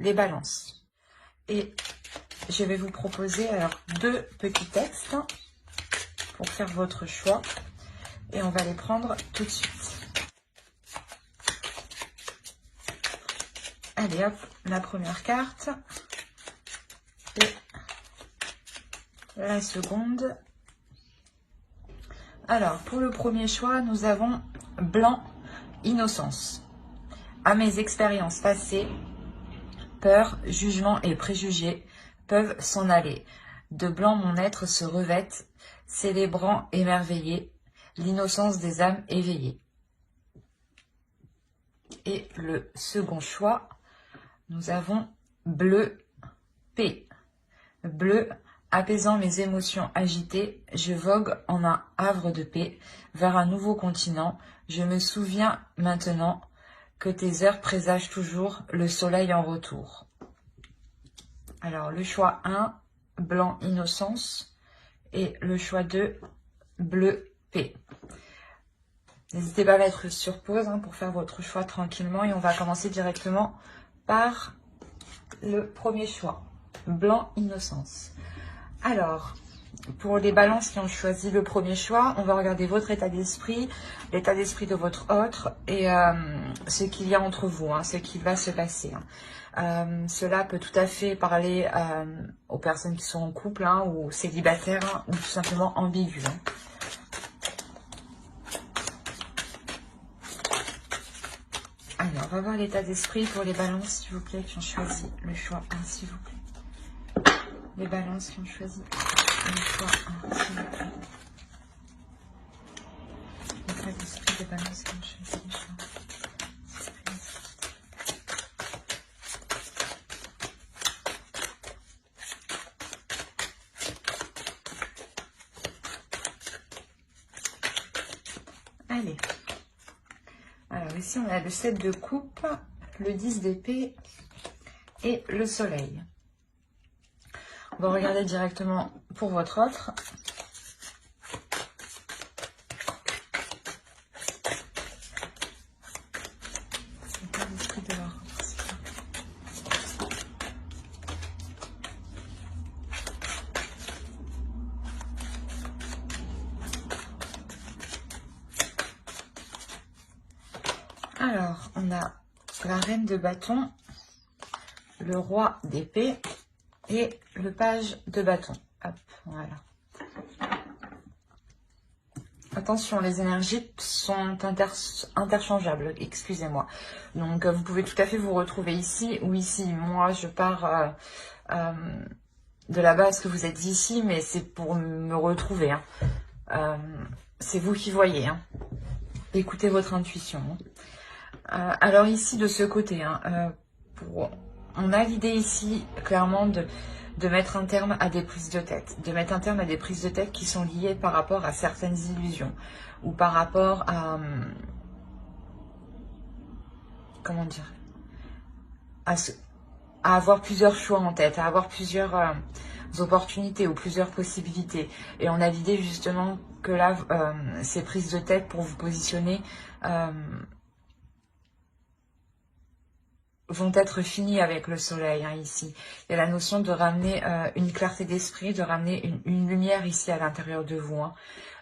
les balances. Et je vais vous proposer alors 2 petits textes pour faire votre choix. Et on va les prendre tout de suite. Allez hop, la première carte. Et la seconde. Alors, pour le premier choix, nous avons blanc, innocence. À mes expériences passées, peur, jugement et préjugés peuvent s'en aller. De blanc mon être se revête, célébrant émerveillé l'innocence des âmes éveillées. Et le second choix, nous avons bleu, paix. Bleu, apaisant mes émotions agitées, je vogue en un havre de paix vers un nouveau continent. Je me souviens maintenant que tes heures présagent toujours le soleil en retour. Alors, le choix 1, blanc, innocence. Et le choix 2, bleu, paix. N'hésitez pas à mettre sur pause pour faire votre choix tranquillement. Et on va commencer directement par le premier choix, blanc, innocence. Alors, pour les balances qui ont choisi le premier choix, on va regarder votre état d'esprit, l'état d'esprit de votre autre et ce qu'il y a entre vous, ce qui va se passer. Cela peut tout à fait parler aux personnes qui sont en couple ou célibataires ou tout simplement ambigus. Alors, on va voir l'état d'esprit pour les balances, s'il vous plaît, qui ont choisi le choix 1, s'il vous plaît. Les balances qui ont choisi le choix 1, s'il vous plaît. L'état d'esprit des balances qui ont choisi le choix 1. Allez. Alors ici, on a le 7 de coupe, le 10 d'épée et le soleil. On va regarder directement pour votre autre. Alors, on a la reine de bâton, le roi d'épée et le page de bâton. Hop, voilà. Attention, les énergies sont interchangeables, excusez-moi. Donc, vous pouvez tout à fait vous retrouver ici ou ici. Moi, je pars de la base que vous êtes ici, mais c'est pour me retrouver. C'est vous qui voyez. Écoutez votre intuition. Alors ici, de ce côté, on a l'idée ici, clairement, de mettre un terme à des prises de tête. De mettre un terme à des prises de tête qui sont liées par rapport à certaines illusions. Ou par rapport à... comment dire, à avoir plusieurs choix en tête, à avoir plusieurs opportunités ou plusieurs possibilités. Et on a l'idée justement que là, ces prises de tête pour vous positionner... vont être finies avec le soleil ici. Il y a la notion de ramener une clarté d'esprit, de ramener une lumière ici à l'intérieur de vous.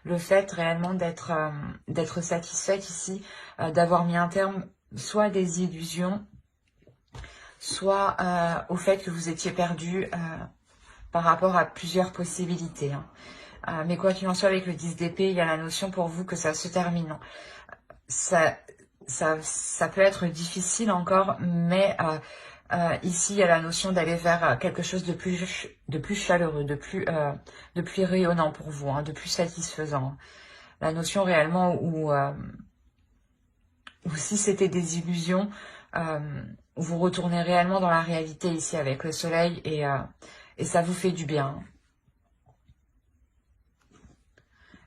Le fait réellement d'être satisfaite ici, d'avoir mis un terme soit à des illusions, soit au fait que vous étiez perdu par rapport à plusieurs possibilités. Mais quoi qu'il en soit, avec le 10 d'épée, il y a la notion pour vous que ça se termine. Ça peut être difficile encore, mais ici, il y a la notion d'aller vers quelque chose de plus chaleureux, de plus rayonnant pour vous, de plus satisfaisant. La notion réellement où si c'était des illusions, vous retournez réellement dans la réalité ici avec le soleil et ça vous fait du bien.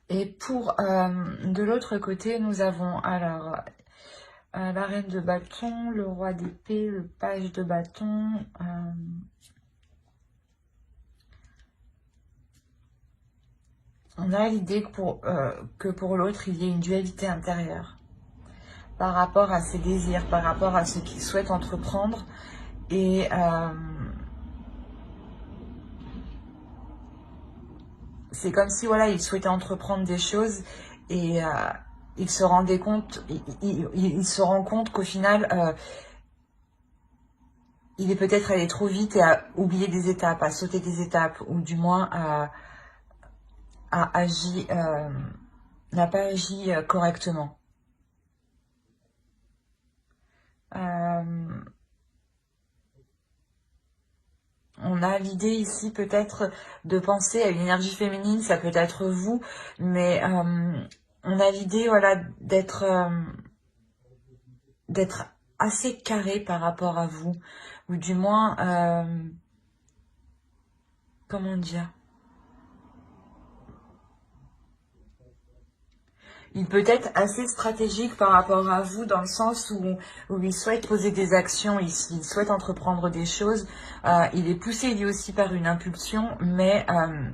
Et pour de l'autre côté, nous avons alors... la reine de bâton, le roi d'épée, le page de bâton. On a l'idée que pour l'autre, il y ait une dualité intérieure par rapport à ses désirs, par rapport à ce qu'il souhaite entreprendre Et c'est comme si, voilà, il souhaitait entreprendre des choses et il se rendait compte, il se rend compte qu'au final, il est peut-être allé trop vite et a oublié des étapes, a sauté des étapes, ou du moins a agi, n'a pas agi correctement. On a l'idée ici peut-être de penser à une énergie féminine, ça peut être vous, mais on a l'idée, voilà, d'être assez carré par rapport à vous, ou du moins, comment dire, il peut être assez stratégique par rapport à vous dans le sens où il souhaite poser des actions, il souhaite entreprendre des choses, il est poussé lui aussi par une impulsion, mais il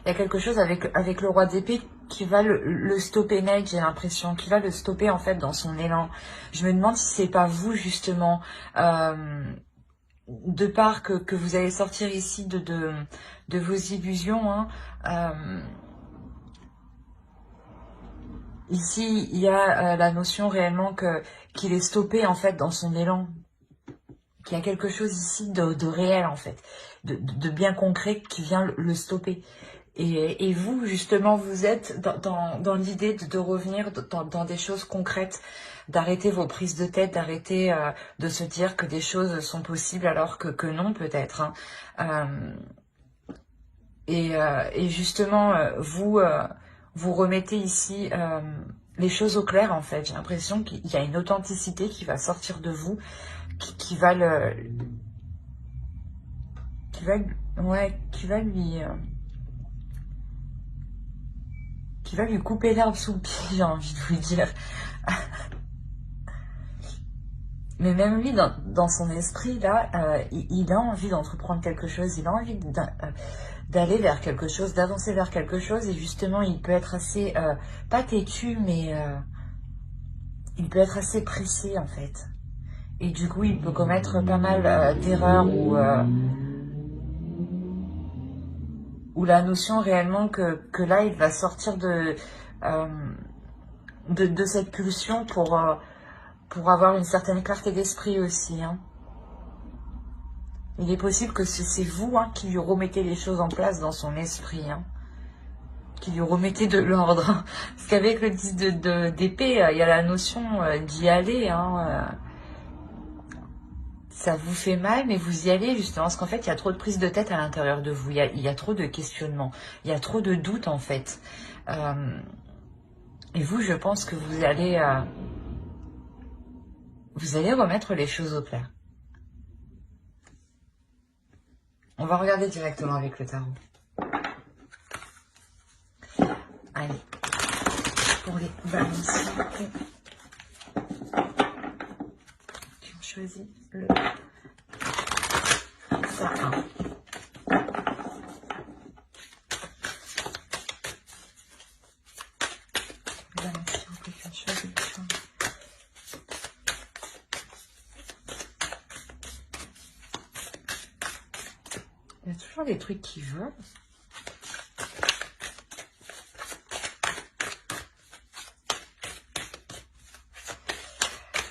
y a quelque chose avec le roi d'épée qui va le stopper net, j'ai l'impression, qui va le stopper en fait dans son élan. Je me demande si c'est pas vous justement, de part que vous allez sortir ici de vos illusions, hein. Ici, il y a la notion réellement qu'il est stoppé en fait dans son élan, qu'il y a quelque chose ici de réel en fait, de bien concret qui vient le stopper. Et vous, justement, vous êtes dans l'idée de revenir dans des choses concrètes, d'arrêter vos prises de tête, d'arrêter de se dire que des choses sont possibles alors que non, peut-être, hein. Et justement, vous remettez ici les choses au clair, en fait. J'ai l'impression qu'il y a une authenticité qui va sortir de vous, qui va qui va lui couper l'herbe sous le pied, j'ai envie de vous dire. Mais même lui, dans son esprit, là, il a envie d'entreprendre quelque chose, il a envie d'aller vers quelque chose, d'avancer vers quelque chose, et justement, il peut être assez, pas têtu, mais il peut être assez pressé, en fait. Et du coup, il peut commettre pas mal d'erreurs ou la notion réellement que là, il va sortir de cette pulsion pour avoir une certaine clarté d'esprit aussi, hein. Il est possible que c'est vous, hein, qui lui remettez les choses en place dans son esprit, hein, qui lui remettez de l'ordre. Parce qu'avec le 10 d'épée, il y a la notion d'y aller, hein. Ça vous fait mal, mais vous y allez justement, parce qu'en fait, il y a trop de prise de tête à l'intérieur de vous, il y a trop de questionnements, il y a trop de doutes en fait. Et vous, je pense que vous allez remettre les choses au clair. On va regarder directement avec le tarot. Allez, pour les balances qui ont choisi le ça 1. Il y a toujours des trucs qui volent.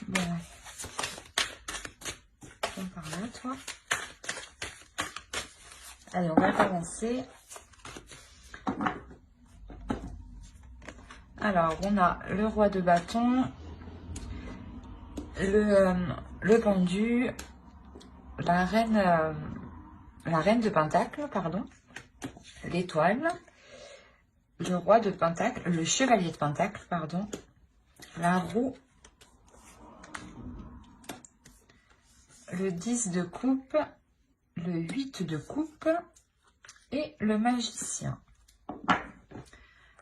Bon. Viens par là, toi. Allez, on va commencer. Alors, on a le roi de bâton, le pendu, la reine de pentacle, pardon, l'étoile, le roi de pentacle, le chevalier de pentacle, pardon, la roue, le 10 de coupe, le 8 de coupe et le magicien.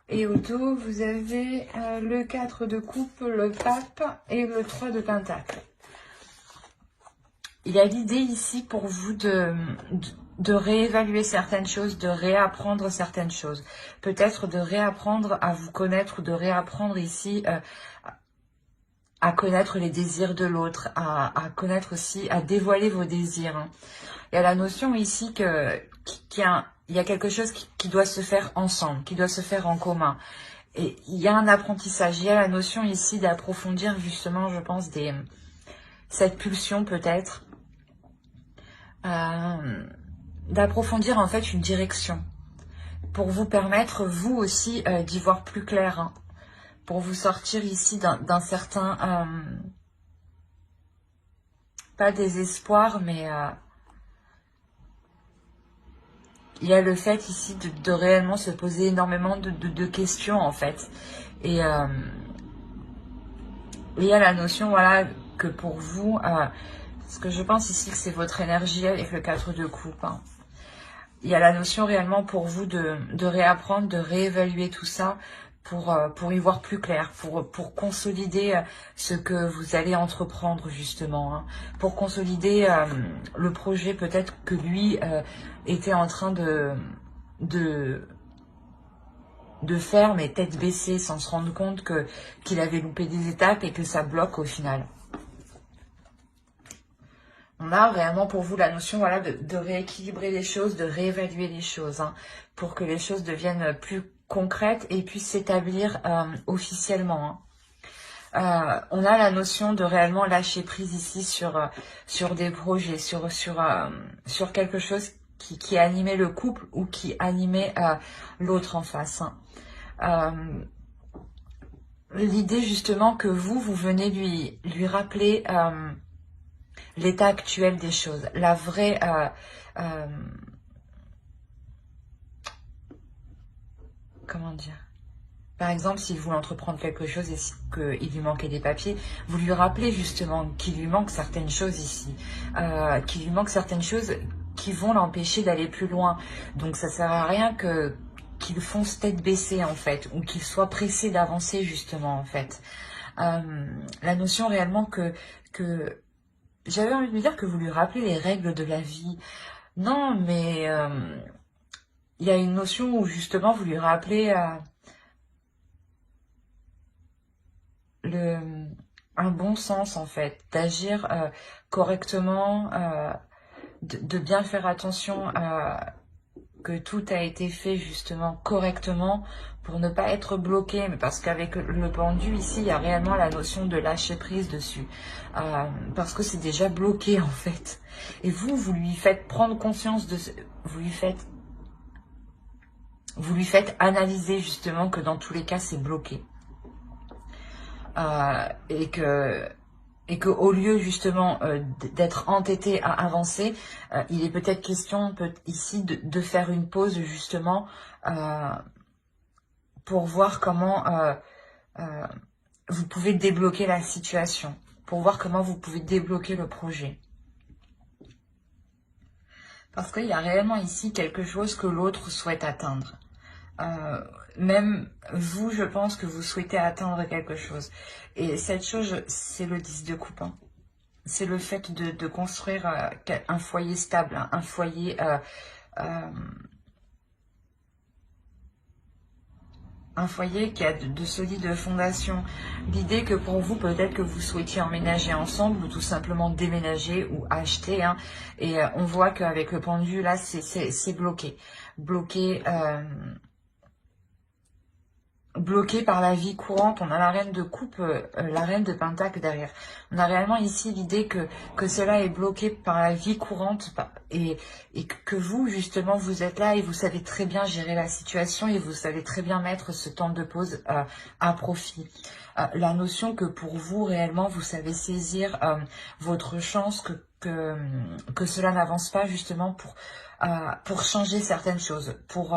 Et au dos, vous avez le 4 de coupe, le pape et le 3 de pentacle. Il y a l'idée ici pour vous de réévaluer certaines choses, de réapprendre certaines choses. Peut-être de réapprendre à vous connaître ou de réapprendre ici à connaître les désirs de l'autre, à connaître aussi, à dévoiler vos désirs. Hein. Il y a la notion ici il y a quelque chose qui doit se faire ensemble, qui doit se faire en commun. Et il y a un apprentissage, il y a la notion ici d'approfondir justement, je pense, cette pulsion peut-être, d'approfondir en fait une direction, pour vous permettre, vous aussi, d'y voir plus clair, hein, pour vous sortir ici d'un certain, pas désespoir, mais il y a le fait ici de réellement se poser énormément de questions en fait. Et il y a la notion, voilà, que pour vous, ce que je pense ici que c'est votre énergie avec le 4 de coupe. Hein. Il y a la notion réellement pour vous de réapprendre, de réévaluer tout ça pour y voir plus clair, pour consolider ce que vous allez entreprendre justement, hein, pour consolider le projet peut-être que lui était en train de faire, mais tête baissée, sans se rendre compte qu'il avait loupé des étapes et que ça bloque au final. On a réellement pour vous la notion, voilà, de rééquilibrer les choses, de réévaluer les choses, hein, pour que les choses deviennent plus concrètes et puissent s'établir officiellement. Hein. On a la notion de réellement lâcher prise ici sur des projets, sur quelque chose qui animait le couple ou qui animait l'autre en face. Hein. L'idée justement que vous venez lui rappeler l'état actuel des choses, la vraie comment dire, par exemple, s'il voulait entreprendre quelque chose et qu'il lui manquait des papiers, vous lui rappelez justement qu'il lui manque certaines choses ici, qu'il lui manque certaines choses qui vont l'empêcher d'aller plus loin. Donc ça sert à rien qu'il fonce tête baissée en fait, ou qu'il soit pressé d'avancer justement en fait. La notion réellement que j'avais envie de me dire que vous lui rappelez les règles de la vie. Non, mais il y a une notion où justement vous lui rappelez un bon sens en fait, d'agir correctement, de bien faire attention que tout a été fait justement correctement pour ne pas être bloqué, mais parce qu'avec le pendu ici, il y a réellement la notion de lâcher prise dessus, parce que c'est déjà bloqué en fait. Et vous lui faites prendre conscience de vous lui faites analyser justement que dans tous les cas c'est bloqué, et que au lieu justement d'être entêté à avancer, il est peut-être question ici de faire une pause justement pour voir comment vous pouvez débloquer la situation, pour voir comment vous pouvez débloquer le projet. Parce qu'il y a réellement ici quelque chose que l'autre souhaite atteindre. Même vous, je pense que vous souhaitez atteindre quelque chose. Et cette chose, c'est le 10 de coupe. Hein. C'est le fait de construire un foyer stable, un foyer qui a de solides fondations. L'idée que pour vous, peut-être que vous souhaitiez emménager ensemble ou tout simplement déménager ou acheter. Hein, et on voit qu'avec le pendu, là, c'est bloqué. Bloqué par la vie courante. On a la reine de coupe, la reine de pentacle derrière. On a réellement ici l'idée que cela est bloqué par la vie courante et que vous, justement, vous êtes là et vous savez très bien gérer la situation et vous savez très bien mettre ce temps de pause à profit. La notion que pour vous, réellement, vous savez saisir votre chance, que cela n'avance pas justement pour changer certaines choses, pour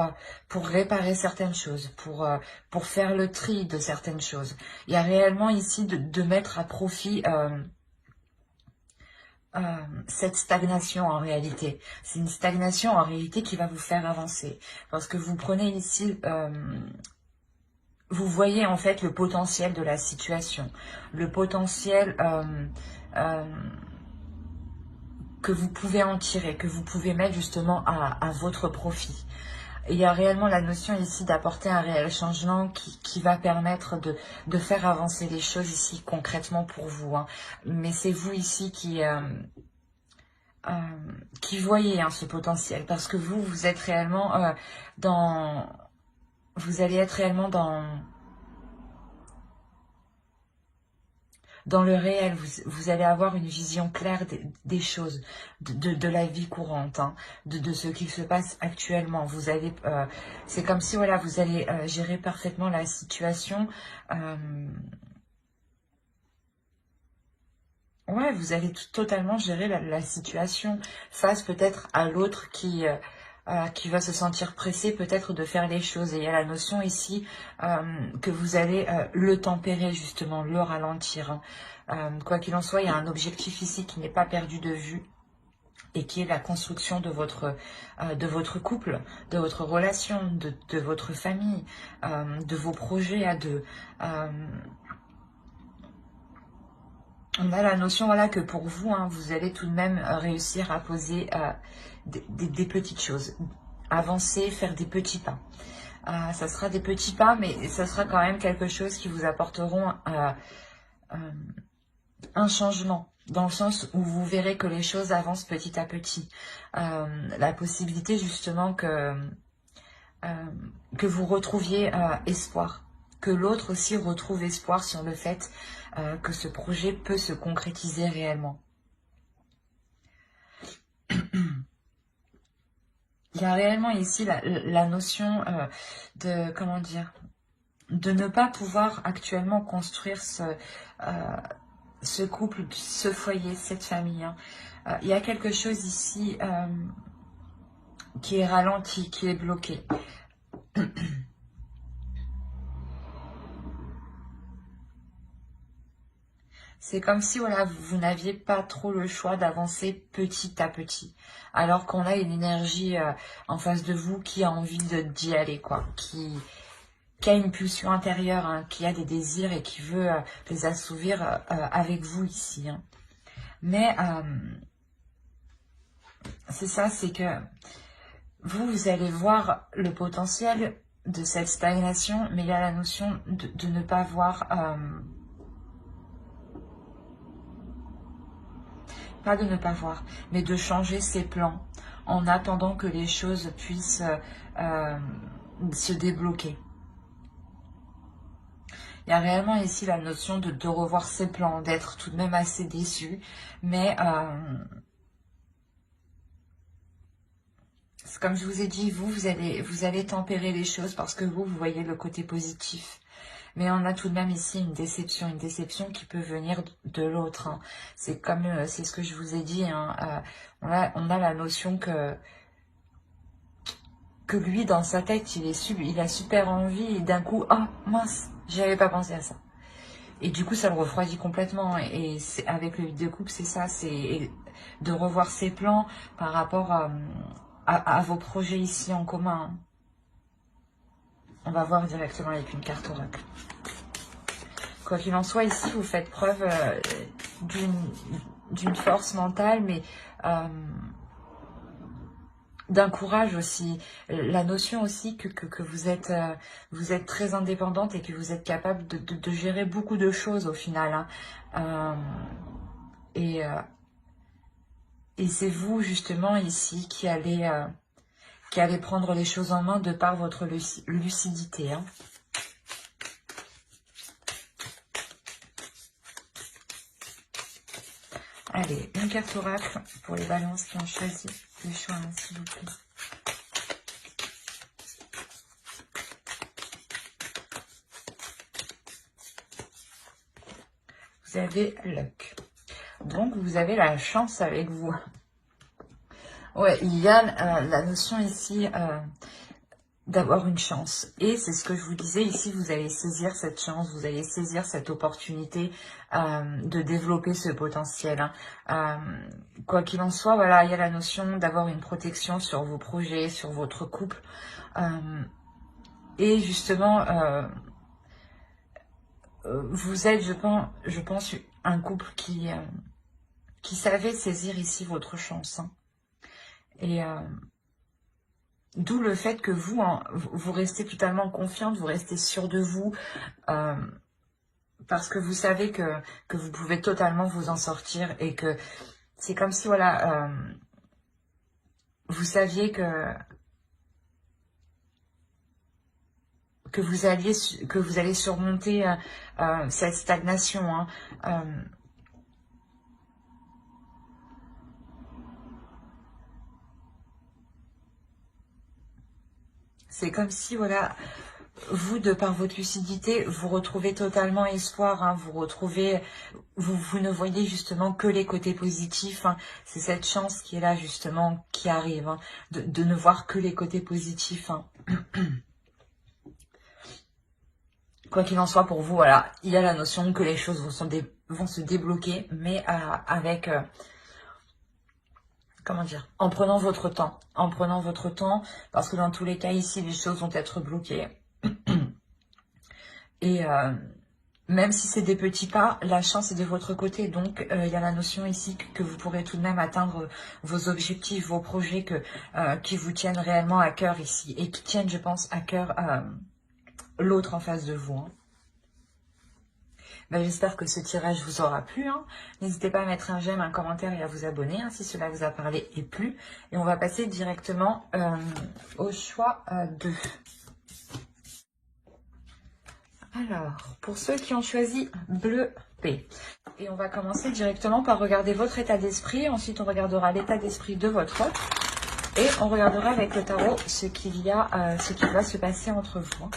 réparer certaines choses, pour faire le tri de certaines choses. Il y a réellement ici de mettre à profit cette stagnation en réalité. C'est une stagnation en réalité qui va vous faire avancer. Parce que vous prenez ici... vous voyez en fait le potentiel de la situation, le potentiel que vous pouvez en tirer, que vous pouvez mettre justement à votre profit. il y a réellement la notion ici d'apporter un réel changement qui va permettre de faire avancer les choses ici concrètement pour vous, hein. Mais c'est vous ici qui voyez, hein, ce potentiel, parce que vous êtes réellement vous allez être réellement dans le réel, vous allez avoir une vision claire des choses, de la vie courante, hein, de ce qui se passe actuellement. Vous allez, c'est comme si, voilà, vous allez gérer parfaitement la situation. Ouais, vous allez totalement gérer la situation face peut-être à l'autre qui va se sentir pressé peut-être de faire les choses. Et il y a la notion ici que vous allez le tempérer justement, le ralentir, hein. Quoi qu'il en soit, il y a un objectif ici qui n'est pas perdu de vue et qui est la construction de votre couple, de votre relation, de votre famille, de vos projets à deux. On a la notion, voilà, que pour vous, hein, vous allez tout de même réussir à poser des petites choses, avancer, faire des petits pas. Ça sera des petits pas, mais ça sera quand même quelque chose qui vous apporteront un changement, dans le sens où vous verrez que les choses avancent petit à petit. La possibilité justement que vous retrouviez espoir, que l'autre aussi retrouve espoir sur le fait que ce projet peut se concrétiser réellement. Il y a réellement ici la notion de, comment dire, de ne pas pouvoir actuellement construire ce couple, ce foyer, cette famille, hein. Il y a quelque chose ici qui est ralenti, qui est bloqué. C'est comme si, voilà, vous n'aviez pas trop le choix d'avancer petit à petit. Alors qu'on a une énergie en face de vous qui a envie d'y aller, quoi. Qui a une pulsion intérieure, hein, qui a des désirs et qui veut les assouvir avec vous ici, hein. Mais c'est ça, c'est que vous allez voir le potentiel de cette stagnation, mais il y a la notion de ne pas voir... pas de ne pas voir, mais de changer ses plans en attendant que les choses puissent se débloquer. Il y a réellement ici la notion de revoir ses plans, d'être tout de même assez déçu, mais comme je vous ai dit, vous allez tempérer les choses parce que vous voyez le côté positif. Mais on a tout de même ici une déception qui peut venir de l'autre, hein. C'est comme, c'est ce que je vous ai dit, hein, on a la notion que lui, dans sa tête, il a super envie et d'un coup, ah mince, j'avais pas pensé à ça. Et du coup, ça le refroidit complètement. Et avec le 8 de coupe, c'est ça, c'est de revoir ses plans par rapport à vos projets ici en commun. On va voir directement avec une carte oracle. Quoi qu'il en soit, ici, vous faites preuve d'une force mentale, mais d'un courage aussi. La notion aussi que vous êtes très indépendante et que vous êtes capable de gérer beaucoup de choses au final, hein. Et c'est vous, justement, ici, qui allez prendre les choses en main de par votre lucidité, hein. Allez, une carte oracle pour les balances qui ont choisi le choix, hein, s'il vous plaît. Vous avez luck. Donc, vous avez la chance avec vous. Ouais, il y a la notion ici d'avoir une chance. Et c'est ce que je vous disais, ici, vous allez saisir cette chance, vous allez saisir cette opportunité de développer ce potentiel, hein. Quoi qu'il en soit, voilà, il y a la notion d'avoir une protection sur vos projets, sur votre couple. Et justement, vous êtes, je pense, un couple qui savait saisir ici votre chance, hein. Et D'où le fait que vous, hein, vous restez totalement confiante, vous restez sûre de vous, parce que vous savez que vous pouvez totalement vous en sortir et que c'est comme si, voilà, vous saviez que vous allez surmonter cette stagnation, hein. C'est comme si, voilà, vous, de par votre lucidité, vous retrouvez totalement espoir, hein, vous ne voyez justement que les côtés positifs, hein. C'est cette chance qui est là, justement, qui arrive, hein, de ne voir que les côtés positifs, hein. Quoi qu'il en soit, pour vous, voilà, il y a la notion que les choses vont se débloquer, mais avec... comment dire, en prenant votre temps, parce que dans tous les cas ici, les choses vont être bloquées. Et même si c'est des petits pas, la chance est de votre côté. Donc, il y a la notion ici que vous pourrez tout de même atteindre vos objectifs, vos projets qui vous tiennent réellement à cœur ici. Et qui tiennent, je pense, à cœur l'autre en face de vous, hein. Ben, j'espère que ce tirage vous aura plu, hein. N'hésitez pas à mettre un j'aime, un commentaire et à vous abonner, hein, si cela vous a parlé et plu. Et on va passer directement au choix 2. Alors, pour ceux qui ont choisi bleu P. Et on va commencer directement par regarder votre état d'esprit. Ensuite, on regardera l'état d'esprit de votre autre. Et on regardera avec le tarot ce qui va se passer entre vous, hein.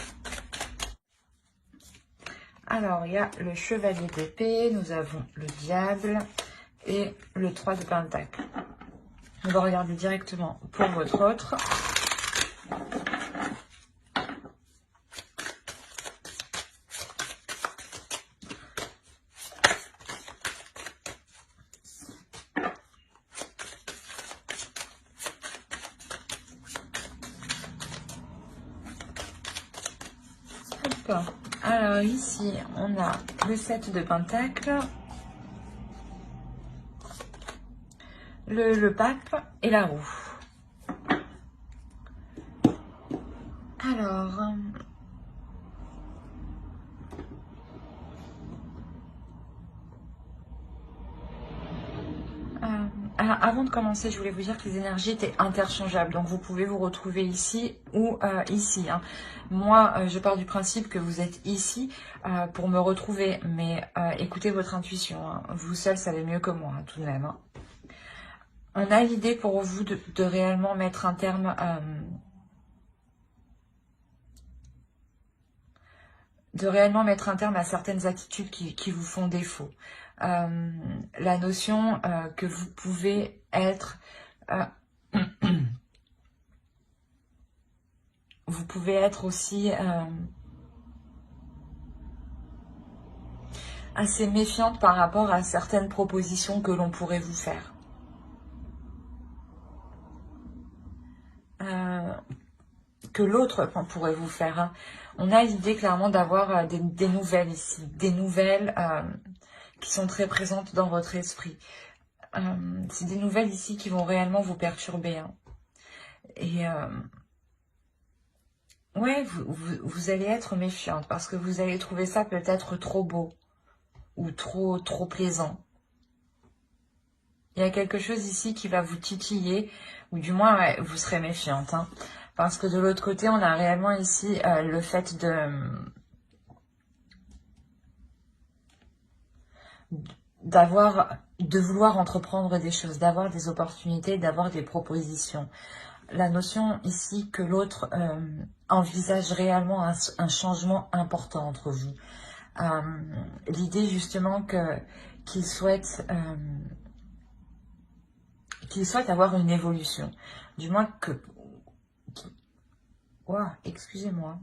Alors, il y a le chevalier d'épée, nous avons le diable et le 3 de pentacle. On va regarder directement pour votre autre. Hop. Alors ici, on a le 7 de pentacle, le pape et la roue. Alors, avant de commencer, je voulais vous dire que les énergies étaient interchangeables. Donc, vous pouvez vous retrouver ici ou ici, hein. Moi, je pars du principe que vous êtes ici pour me retrouver. Mais écoutez votre intuition, hein. Vous seul savez mieux que moi, hein, tout de même, hein. On a l'idée pour vous de réellement mettre un terme... à certaines attitudes qui vous font défaut. La notion que vous pouvez être... vous pouvez être aussi assez méfiante par rapport à certaines propositions que l'on pourrait vous faire. Que l'autre pourrait vous faire, hein. On a l'idée clairement d'avoir des nouvelles ici, des nouvelles qui sont très présentes dans votre esprit. C'est des nouvelles ici qui vont réellement vous perturber, hein. Et ouais, vous allez être méfiante parce que vous allez trouver ça peut-être trop beau ou trop plaisant. Il y a quelque chose ici qui va vous titiller, ou du moins ouais, vous serez méfiante, hein. Parce que de l'autre côté, on a réellement ici le fait de vouloir entreprendre des choses, d'avoir des opportunités, d'avoir des propositions. La notion ici que l'autre envisage réellement un changement important entre vous. L'idée justement qu'il souhaite avoir une évolution. Du moins excusez-moi.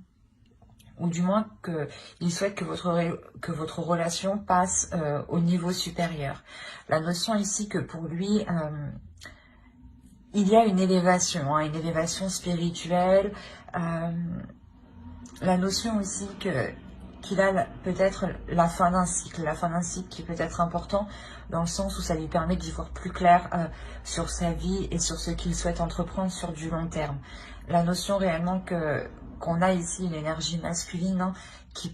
Ou du moins qu'il souhaite que votre relation passe au niveau supérieur. La notion ici que pour lui, il y a une élévation, hein, une élévation spirituelle. La notion aussi qu'il a peut-être la fin d'un cycle. La fin d'un cycle qui peut être important dans le sens où ça lui permet d'y voir plus clair sur sa vie et sur ce qu'il souhaite entreprendre sur du long terme. La notion réellement qu'on a ici une énergie masculine hein, qui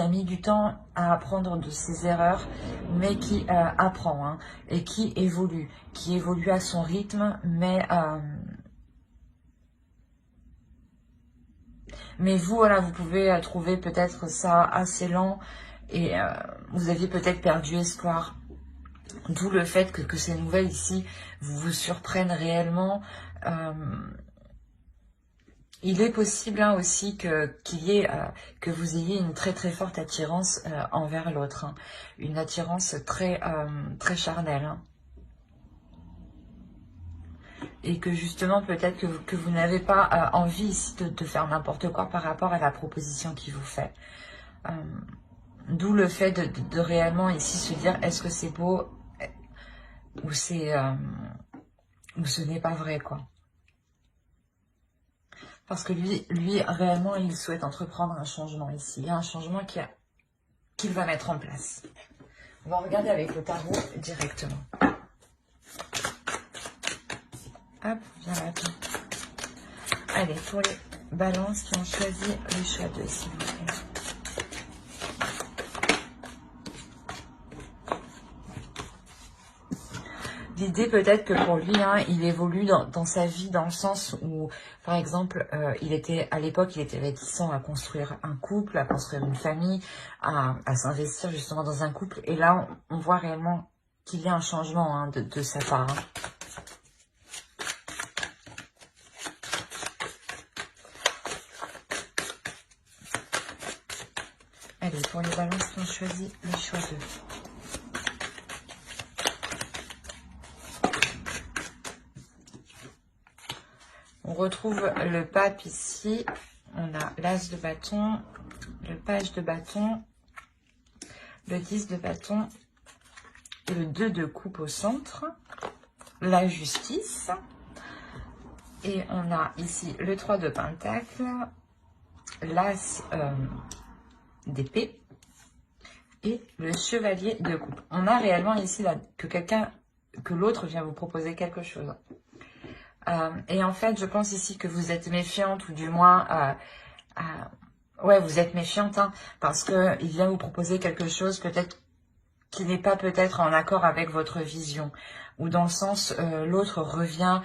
a mis du temps à apprendre de ses erreurs, mais qui apprend hein, et qui évolue à son rythme, mais vous, voilà, vous pouvez trouver peut-être ça assez lent et vous aviez peut-être perdu espoir. D'où le fait que ces nouvelles ici vous surprennent réellement. Il est possible hein, aussi que vous ayez une très très forte attirance envers l'autre. Hein. Une attirance très, très charnelle. Hein. Et que justement peut-être que vous n'avez pas envie ici de faire n'importe quoi par rapport à la proposition qu'il vous fait. D'où le fait de réellement ici se dire est-ce que c'est beau ou c'est ou ce n'est pas vrai quoi. Parce que lui réellement il souhaite entreprendre un changement ici. Il y a un changement qu'il va mettre en place. On va regarder avec le tarot directement. Hop, viens là. Allez, pour les balances qui ont choisi le choix 2, s'il vous plaît. L'idée peut-être que pour lui, hein, il évolue dans sa vie dans le sens où, par exemple, à l'époque, il était réticent à construire un couple, à construire une famille, à s'investir justement dans un couple. Et là, on voit réellement qu'il y a un changement hein, de sa part. Hein. Allez, pour les balances qui ont choisi le choix 2. On retrouve le pape ici. On a l'as de bâton, le page de bâton, le 10 de bâton et le 2 de coupe au centre. La justice. Et on a ici le 3 de pentacle, l'as d'épée et le chevalier de coupe. On a réellement ici là, que l'autre vient vous proposer quelque chose. Et en fait, je pense ici que vous êtes méfiante ou du moins, ouais, vous êtes méfiante hein, parce que il vient vous proposer quelque chose peut-être qui n'est pas peut-être en accord avec votre vision ou dans le sens l'autre revient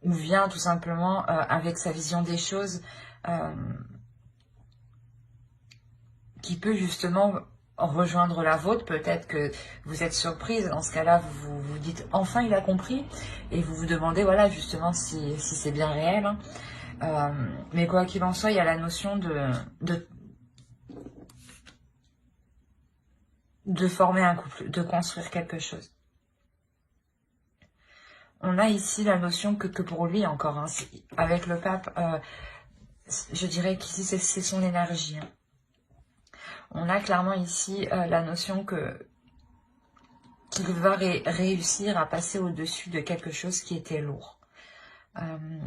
ou vient tout simplement avec sa vision des choses. Qui peut justement rejoindre la vôtre. Peut-être que vous êtes surprise. Dans ce cas-là, vous vous dites « enfin, il a compris » et vous vous demandez, voilà, justement, si c'est bien réel. Hein. Mais quoi qu'il en soit, il y a la notion de former un couple, de construire quelque chose. On a ici la notion que pour lui, encore, hein, avec le pape, je dirais qu'ici, c'est son énergie. Hein. On a clairement ici la notion qu'il va réussir à passer au-dessus de quelque chose qui était lourd.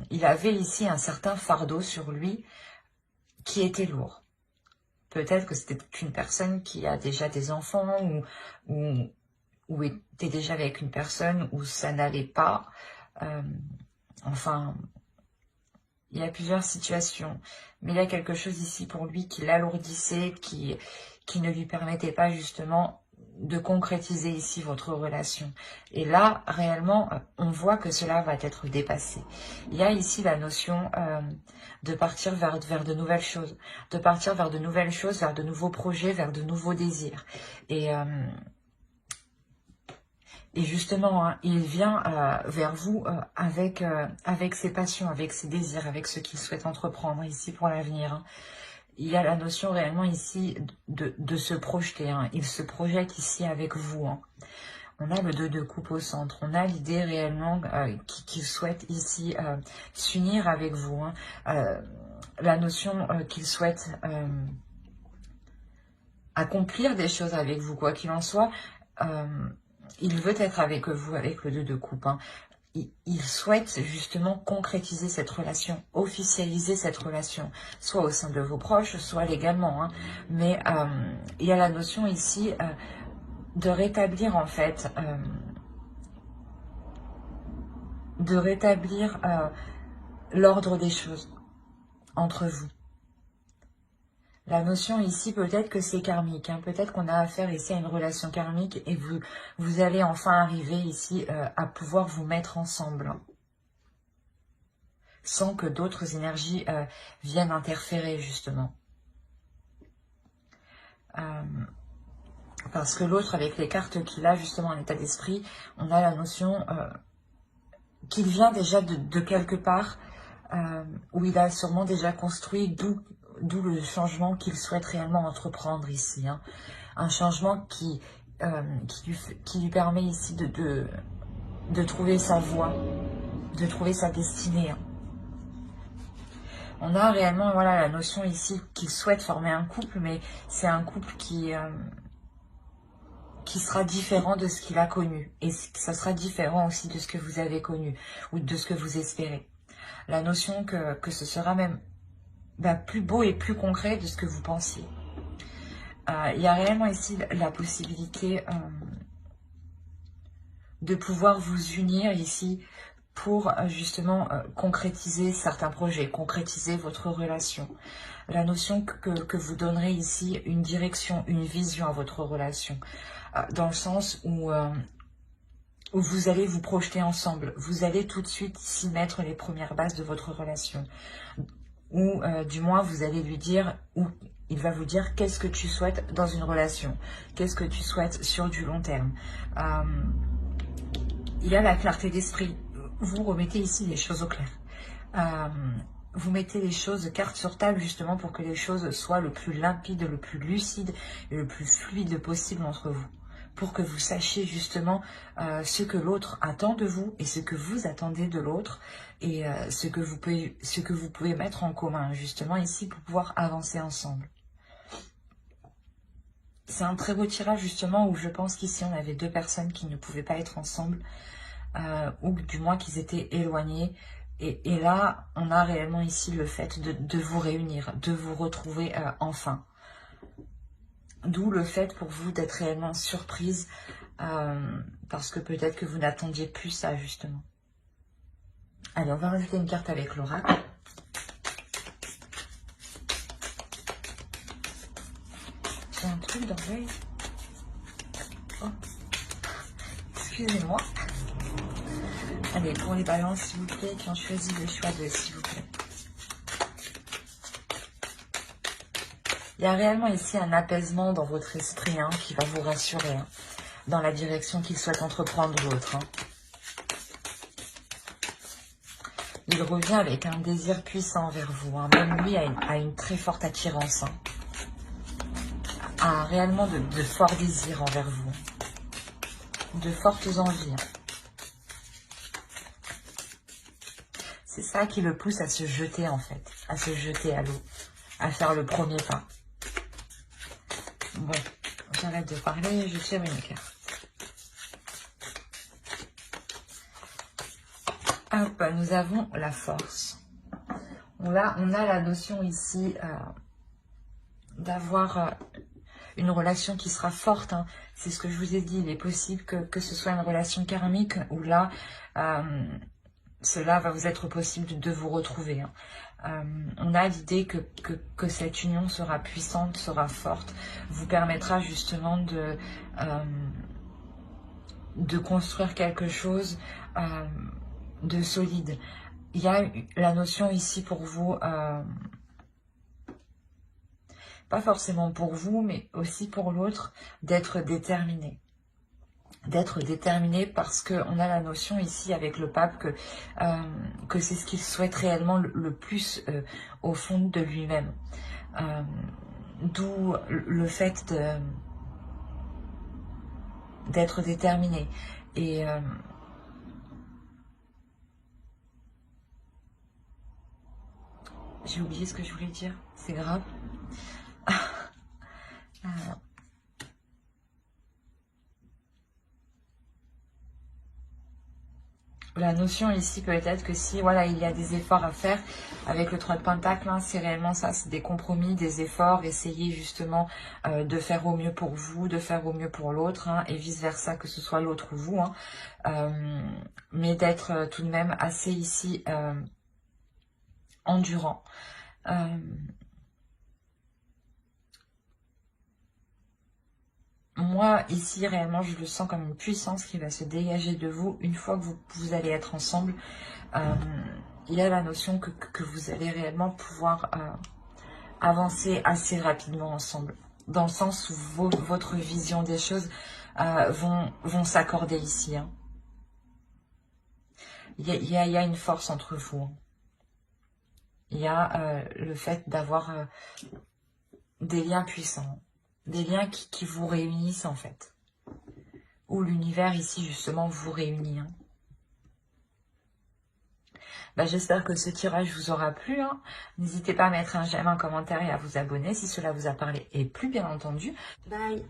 Il avait ici un certain fardeau sur lui qui était lourd. Peut-être que c'était une personne qui a déjà des enfants ou était déjà avec une personne où ça n'allait pas. Enfin, il y a plusieurs situations. Mais il y a quelque chose ici pour lui qui l'alourdissait, qui ne lui permettait pas justement de concrétiser ici votre relation. Et là, réellement, on voit que cela va être dépassé. Il y a ici la notion de partir vers de nouvelles choses, de partir vers de nouvelles choses, vers de nouveaux projets, vers de nouveaux désirs. Et justement, hein, il vient vers vous avec ses passions, avec ses désirs, avec ce qu'il souhaite entreprendre ici pour l'avenir. Hein. Il y a la notion réellement ici de se projeter. Hein. Il se projette ici avec vous. Hein. On a le 2 de coupe au centre. On a l'idée réellement qu'il souhaite ici s'unir avec vous. Hein. La notion qu'il souhaite accomplir des choses avec vous, quoi qu'il en soit. Il veut être avec vous, avec le 2 de coupe. Hein. il souhaite justement concrétiser cette relation, officialiser cette relation, soit au sein de vos proches, soit légalement. Hein. Mais il y a la notion ici de rétablir en fait, l'ordre des choses entre vous. La notion ici, peut-être que c'est karmique, hein. Peut-être qu'on a affaire ici à une relation karmique et vous allez enfin arriver ici à pouvoir vous mettre ensemble. Sans que d'autres énergies viennent interférer, justement. Parce que l'autre, avec les cartes qu'il a, justement, en état d'esprit, on a la notion qu'il vient déjà de quelque part, où il a sûrement déjà construit, d'où le changement qu'il souhaite réellement entreprendre ici. Hein. Un changement qui lui permet ici de trouver sa voie, de trouver sa destinée. Hein. On a réellement voilà, la notion ici qu'il souhaite former un couple, mais c'est un couple qui sera différent de ce qu'il a connu. Et ça sera différent aussi de ce que vous avez connu, ou de ce que vous espérez. La notion que ce sera même plus beau et plus concret de ce que vous pensiez. Il y a réellement ici la possibilité de pouvoir vous unir ici pour justement concrétiser certains projets, concrétiser votre relation. La notion que vous donnerez ici une direction, une vision à votre relation, dans le sens où vous allez vous projeter ensemble, vous allez tout de suite ici mettre les premières bases de votre relation, ou du moins vous allez lui dire, ou il va vous dire qu'est-ce que tu souhaites dans une relation, qu'est-ce que tu souhaites sur du long terme. Il y a la clarté d'esprit. Vous remettez ici les choses au clair. Vous mettez les choses carte sur table justement pour que les choses soient le plus limpide, le plus lucide et le plus fluide possible entre vous. Pour que vous sachiez justement ce que l'autre attend de vous et ce que vous attendez de l'autre et ce que vous pouvez mettre en commun justement ici pour pouvoir avancer ensemble. C'est un très beau tirage justement où je pense qu'ici on avait deux personnes qui ne pouvaient pas être ensemble. Ou du moins qu'ils étaient éloignés. Et là, on a réellement ici le fait de vous réunir, de vous retrouver enfin. D'où le fait pour vous d'être réellement surprise, parce que peut-être que vous n'attendiez plus ça, justement. Allez, on va rajouter une carte avec l'oracle. J'ai un truc dans l'œil. Oh. Excusez-moi. Allez, pour les balances, s'il vous plaît, qui ont choisi le choix de s'il vous plaît. Il y a réellement ici un apaisement dans votre esprit hein, qui va vous rassurer hein, dans la direction qu'il souhaite entreprendre l'autre. Hein. Il revient avec un désir puissant envers vous. Hein. Même lui a une très forte attirance. Hein. A réellement de forts désirs envers vous. De fortes envies. Hein. C'est ça qui le pousse à se jeter en fait. À se jeter à l'eau. À faire le premier pas. Bon, j'arrête de parler, je tire une carte. Hop, nous avons la force. On a la notion ici d'avoir une relation qui sera forte. Hein. C'est ce que je vous ai dit, il est possible que ce soit une relation karmique où là, cela va vous être possible de vous retrouver. Hein. On a l'idée que cette union sera puissante, sera forte, vous permettra justement de construire quelque chose de solide. Il y a la notion ici pour vous, pas forcément pour vous, mais aussi pour l'autre, d'être déterminé. D'être déterminé parce qu'on a la notion ici avec le pape que c'est ce qu'il souhaite réellement le plus au fond de lui-même. D'où le fait d'être déterminé. Et j'ai oublié ce que je voulais dire, c'est grave. La notion ici peut être que si voilà il y a des efforts à faire avec le 3 de Pentacle, hein, c'est réellement ça, c'est des compromis, des efforts, essayer justement de faire au mieux pour vous, de faire au mieux pour l'autre, hein, et vice versa, que ce soit l'autre ou vous, hein, mais d'être tout de même assez ici endurant. Moi, ici, réellement, je le sens comme une puissance qui va se dégager de vous une fois que vous allez être ensemble. Il y a la notion que vous allez réellement pouvoir avancer assez rapidement ensemble. Dans le sens où votre vision des choses vont s'accorder ici. Hein. Il y a une force entre vous. Hein. Il y a le fait d'avoir des liens puissants. Des liens qui vous réunissent en fait. Où l'univers ici justement vous réunit. Hein. Bah, j'espère que ce tirage vous aura plu. Hein. N'hésitez pas à mettre un j'aime, un commentaire et à vous abonner si cela vous a parlé et plu bien entendu. Bye.